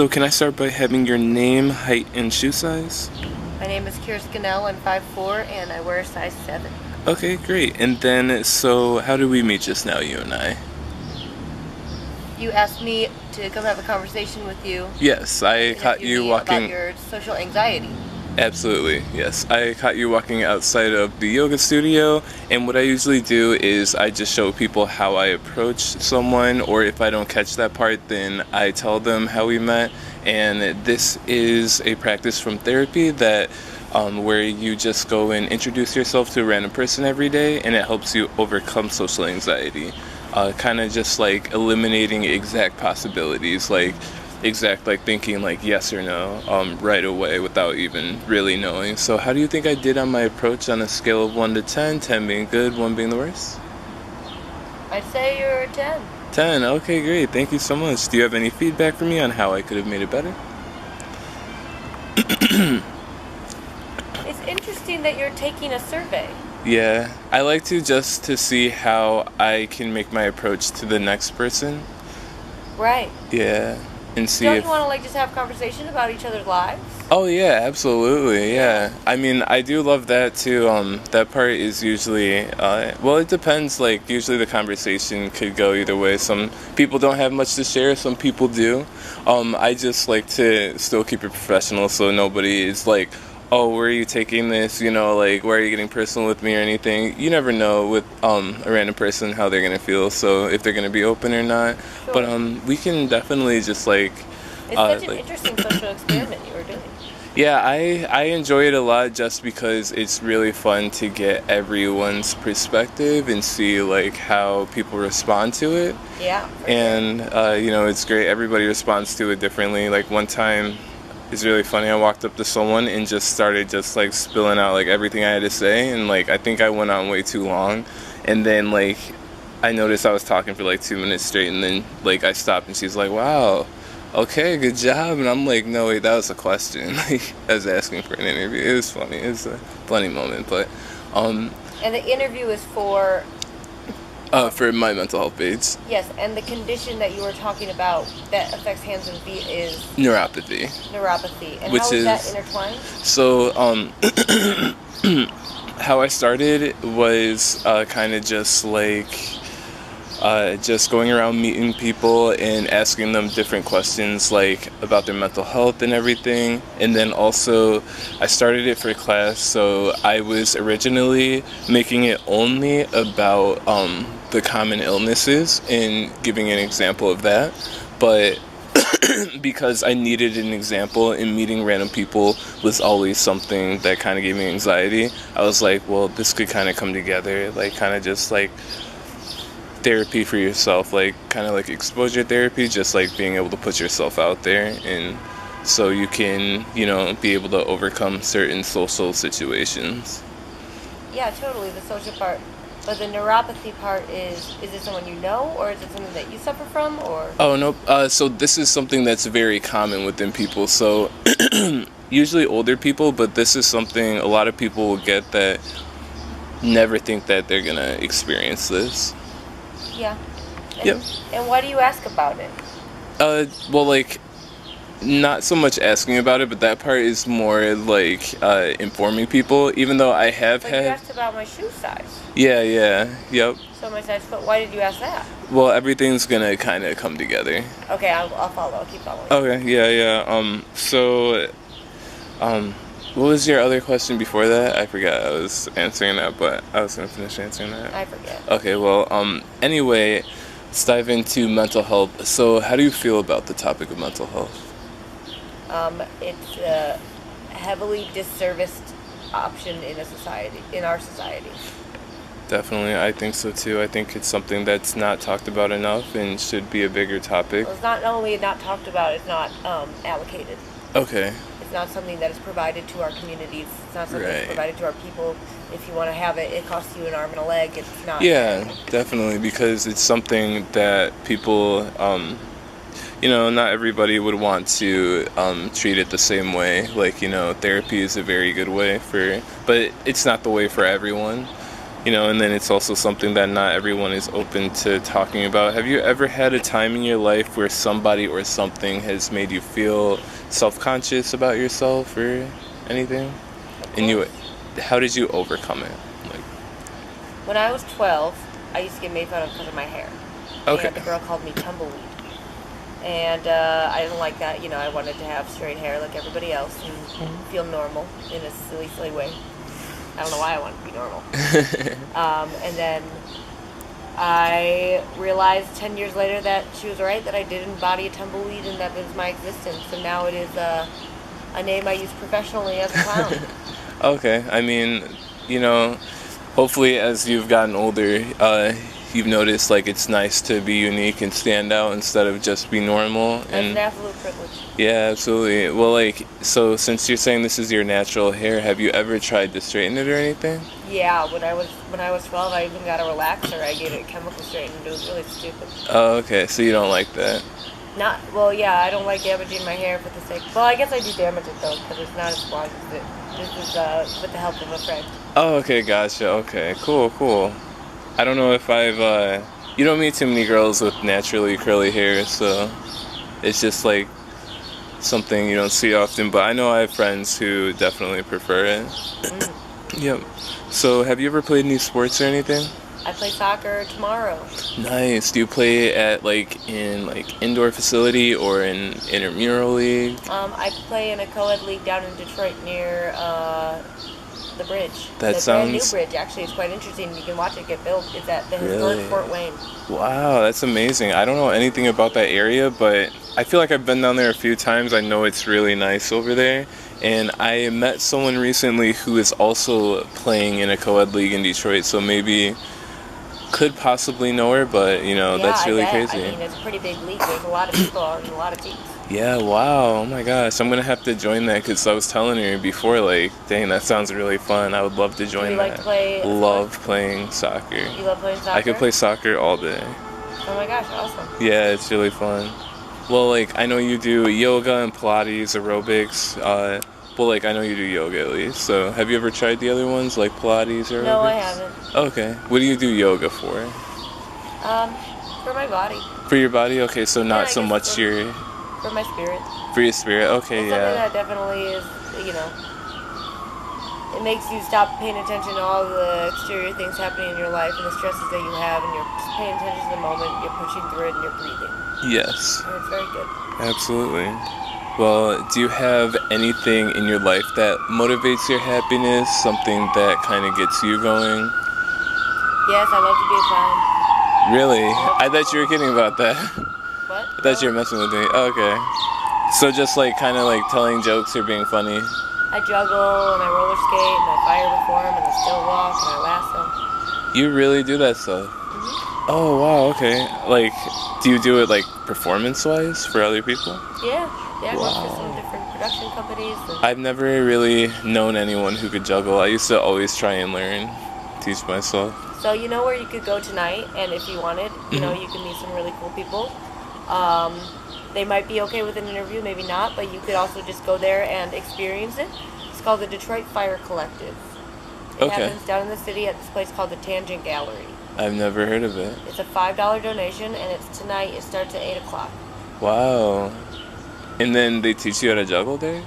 So can I start by having your name, height, and shoe size? My name is Kira Scannell. I'm 5'4" and I wear a size 7. Okay, great. And then, so how did we meet just now, you and I? You asked me to come have a conversation with you Yes, I and caught interview you me walking. about your social anxiety. Absolutely, yes. I caught you walking outside of the yoga studio, and what I usually do is I just show people how I approach someone, or if I don't catch that part, then I tell them how we met. And this is a practice from therapy that where you just go and introduce yourself to a random person every day, and it helps you overcome social anxiety. Kind of just like eliminating exact possibilities, like thinking like yes or no right away without even really knowing. So how do you think I did on my approach on a scale of 1 to 10, 10 being good, 1 being the worst? I'd say you're a 10. 10. Okay, great. Thank you so much. Do you have any feedback for me on how I could have made it better? It's interesting that you're taking a survey. Yeah, I like to just to see how I can make my approach to the next person. Right. Yeah, and see Don't if. you want to just have a conversation about each other's lives? Oh yeah, absolutely. Yeah. I mean, I do love that too. That part is usually well, it depends. Like usually the conversation could go either way. Some people don't have much to share, some people do. I just like to still keep it professional so nobody is like, "Oh, where are you taking this?" Like, "Why are you getting personal with me?" or anything. You never know with a random person how they're going to feel, so if they're going to be open or not. Sure. But we can definitely just like It's such an like interesting social experiment you were doing. yeah, I enjoy it a lot just because it's really fun to get everyone's perspective and see like how people respond to it. Yeah. And it's great. Everybody responds to it differently. Like one time, it's really funny. I walked up to someone and just started just like spilling out like everything I had to say, and like I think I went on way too long, and then like I noticed I was talking for like 2 minutes straight, and then like I stopped and she's like, "Wow. Okay, good job." And I'm like, "No, wait, that was a question." Like, I was asking for an interview. It was funny. It was a funny moment, but And the interview is for for my mental health page, yes, and the condition that you were talking about that affects hands and feet is neuropathy. neuropathy. And Which how is that is- intertwined? So, how I started was kind of just like just going around meeting people and asking them different questions like about their mental health and everything. And then also I started it for class, so I was originally making it only about the common illnesses and giving an example of that. But because I needed an example and meeting random people was always something that kind of gave me anxiety, I was like, well, this could kind of come together, like kind of just like therapy for yourself, like kind of like exposure therapy, just like being able to put yourself out there, and so you can be able to overcome certain social situations. Yeah, totally, the social part. But the neuropathy part is it someone you know, or is it something that you suffer from, or? Oh no, so this is something that's very common within people, so usually older people, but this is something a lot of people will get that never think that they're gonna experience this. Yeah. And, Yep. And why do you ask about it? Well, like, not so much asking about it, but that part is more like informing people. Even though I have But you had, asked about my shoe size. yep. So my size foot. Why did you ask that? Well, everything's gonna kind of come together. Okay, I'll follow. I'll keep following. Okay, yeah. What was your other question before that? I forgot. I was answering that, but I was gonna finish answering that. I forget. Okay, well, anyway, let's dive into mental health. So, how do you feel about the topic of mental health? It's a heavily disserviced option in our society. Definitely, I think so too. I think it's something that's not talked about enough and should be a bigger topic. Well, it's not only not talked about, it's not allocated. Okay. It's not something that is provided to our communities. It's not something Right. that's provided to our people. If you want to have it, it costs you an arm and a leg. It's not. Yeah, definitely, because it's something that people, not everybody would want to treat it the same way. Like, therapy is a very good way but it's not the way for everyone. And then it's also something that not everyone is open to talking about. Have you ever had a time in your life where somebody or something has made you feel self-conscious about yourself or anything? And how did you overcome it? Like, When I was 12, I used to get made fun of because of my hair. okay. And the girl called me tumbleweed. And I didn't like that. I wanted to have straight hair like everybody else and feel normal in a silly, silly way. I don't know why I wanted to be normal. And then I realized 10 years later that she was right, that I did embody a tumbleweed and that was my existence. And now it is a name I use professionally as a clown. Okay. I mean, hopefully as you've gotten older, you've noticed like it's nice to be unique and stand out instead of just be normal. That's an absolute privilege. Yeah, absolutely. Well, so since you're saying this is your natural hair, have you ever tried to straighten it or anything? Yeah, when I was 12, I even got a relaxer. I gave it a chemical straighten. It was really stupid. Oh, okay. So you don't like that? Yeah, I don't like damaging my hair for the sake. Well, I guess I do damage it though, because it's not as long as it. This is with the help of a friend. Oh, okay, gotcha. Okay, cool. I don't know if you don't meet too many girls with naturally curly hair, so it's just like something you don't see often, but I know I have friends who definitely prefer it. Yep. So have you ever played any sports or anything? I play soccer tomorrow. Nice. Do you play at in indoor facility or in intramural league? I play in a co-ed league down in Detroit near the bridge. That the sounds brand new bridge. Actually, it's quite interesting. You can watch it get built. It's at the historic Fort Wayne. Wow, that's amazing. I don't know anything about that area, but I feel like I've been down there a few times. I know it's really nice over there. And I met someone recently who is also playing in a co-ed league in Detroit, so maybe could possibly know her, but that's really crazy. I mean, it's a pretty big league. There's a lot of people and a lot of teams. Yeah, wow. Oh my gosh. I'm going to have to join that because I was telling her before, dang, that sounds really fun. I would love to join that. Do you like to play Love playing soccer. You love playing soccer? I could play soccer all day. Oh my gosh, awesome. Yeah, it's really fun. Well, I know you do yoga and Pilates, aerobics. I know you do yoga at least. So have you ever tried the other ones, like Pilates or aerobics? No, I haven't. Okay. What do you do yoga for? For my body. For your body? Okay, so not so much your... For my spirit. For your spirit? Okay, it's something that definitely is, it makes you stop paying attention to all the exterior things happening in your life and the stresses that you have, and you're just paying attention to the moment, you're pushing through it, and you're breathing. Yes. And it's very good. Absolutely. Well, do you have anything in your life that motivates your happiness? Something that kind of gets you going? Yes, I love to be a clown. Really? I thought you were kidding about that. What? I thought you were messing with me. Okay. So just kind of telling jokes or being funny? I juggle and I roller skate and I fire perform and I still walk and I lasso. You really do that stuff? Mm-hmm. Oh, wow, okay. Do you do it performance-wise for other people? Yeah, I Wow. work for some different production companies. I've never really known anyone who could juggle. I used to always try and learn, teach myself. So you know where you could go tonight, and if you wanted, you can meet some really cool people. They might be okay with an interview, maybe not, but you could also just go there and experience it. It's called the Detroit Fire Collective. It happens down in the city at this place called the Tangent Gallery. I've never heard of it. It's a $5 donation, and it's tonight. It starts at 8 o'clock. Wow. And then they teach you how to juggle there?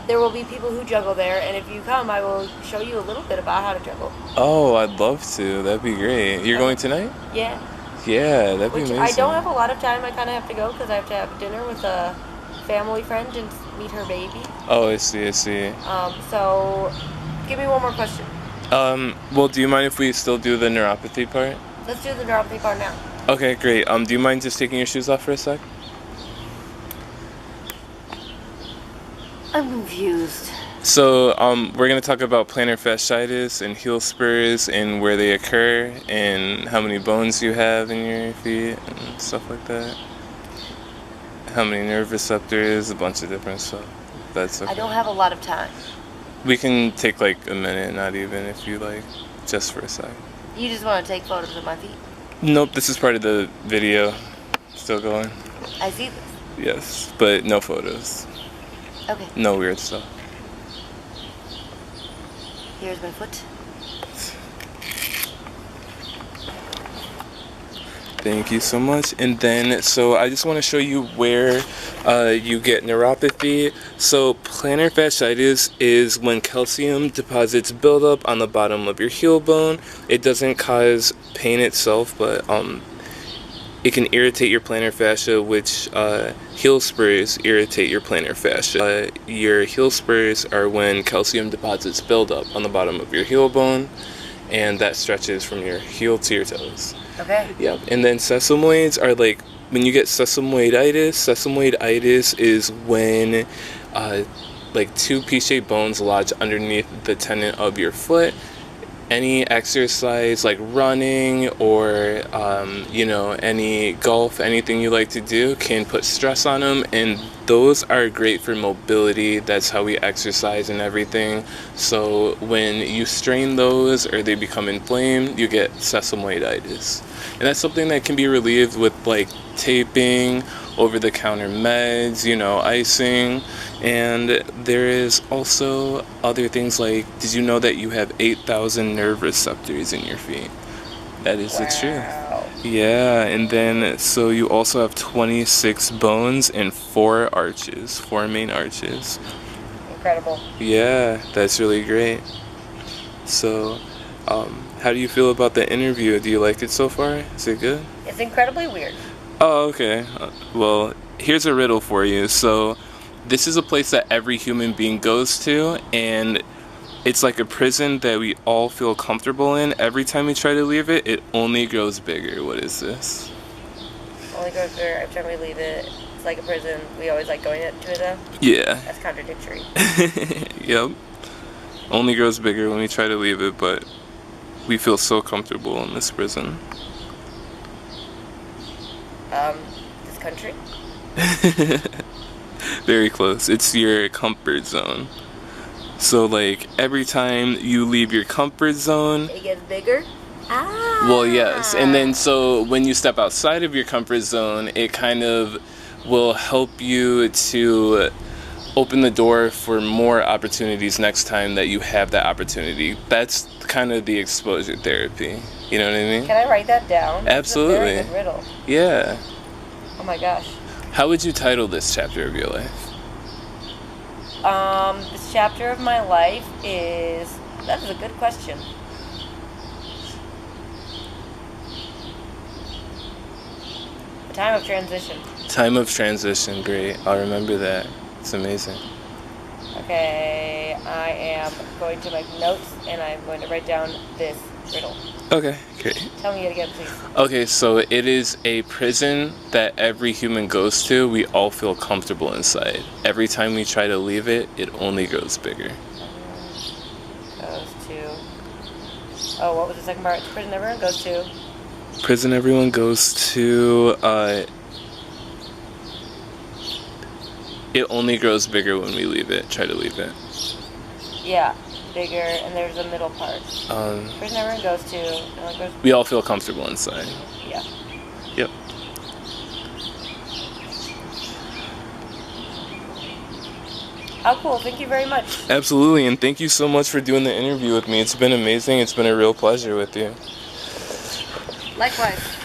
There will be people who juggle there, and if you come, I will show you a little bit about how to juggle. Oh, I'd love to. That'd be great. You're going tonight? Yeah. Yeah, that'd be amazing. I don't have a lot of time. I kind of have to go because I have to have dinner with a family friend and meet her baby. Oh, I see. So give me one more question. Well, do you mind if we still do the neuropathy part? Let's do the neuropathy part now. Okay, great. Do you mind just taking your shoes off for a sec? I'm confused. So, we're going to talk about plantar fasciitis and heel spurs and where they occur and how many bones you have in your feet and stuff like that. How many nerve receptors, a bunch of different stuff. That's okay. I don't have a lot of time. We can take a minute, not even, if you like, just for a sec. You just want to take photos of my feet? Nope, this is part of the video. Still going. I see this. Yes, but no photos. Okay. No weird stuff. Here's my foot. Thank you so much. And then, so I just want to show you where you get neuropathy. So plantar fasciitis is when calcium deposits build up on the bottom of your heel bone. It doesn't cause pain itself, but it can irritate your plantar fascia, which heel spurs irritate your plantar fascia. Your heel spurs are when calcium deposits build up on the bottom of your heel bone, and that stretches from your heel to your toes. Okay. Yep. And then sesamoids are like when you get sesamoiditis. Sesamoiditis is when like two P-shaped bones lodge underneath the tendon of your foot. Any exercise like running or any golf, anything you like to do can put stress on them, and those are great for mobility. That's how we exercise and everything. So when you strain those or they become inflamed, you get sesamoiditis, and that's something that can be relieved with like taping, over-the-counter meds, icing. And there is also other things like, did you know that you have 8,000 nerve receptors in your feet? That is the truth. Yeah, and then so you also have 26 bones and 4 arches, 4 main arches. Incredible. Yeah, that's really great. So, how do you feel about the interview? Do you like it so far? Is it good? It's incredibly weird. Oh, okay. Well, here's a riddle for you. So, this is a place that every human being goes to, and it's like a prison that we all feel comfortable in. Every time we try to leave it, it only grows bigger. What is this? Only grows bigger every time we leave it. It's like a prison. We always like going into it though. Yeah. That's contradictory. Yep. Only grows bigger when we try to leave it, but we feel so comfortable in this prison. This country? Very close. It's your comfort zone. So like every time you leave your comfort zone, it gets bigger? Ah. Well, yes. And then so when you step outside of your comfort zone, it kind of will help you to open the door for more opportunities next time that you have that opportunity. That's kind of the exposure therapy. You know what I mean? Can I write that down? Absolutely. It's a very good riddle. Yeah. Oh my gosh. How would you title this chapter of your life? This chapter of my life is... That is a good question. A time of transition. Time of transition, great. I'll remember that. It's amazing. Okay, I am going to make notes and I'm going to write down this riddle. Okay, great. Tell me it again, please. Okay, so it is a prison that every human goes to. We all feel comfortable inside. Every time we try to leave it, it only grows bigger. Goes to... Oh, what was the second part? Prison everyone goes to. Prison everyone goes to, it only grows bigger when we leave it, try to leave it. Yeah, bigger, and there's a middle part. Prison everyone goes to. We all feel comfortable inside. Yeah. Yep. Oh, cool. Thank you very much. Absolutely, and thank you so much for doing the interview with me. It's been amazing. It's been a real pleasure with you. Likewise.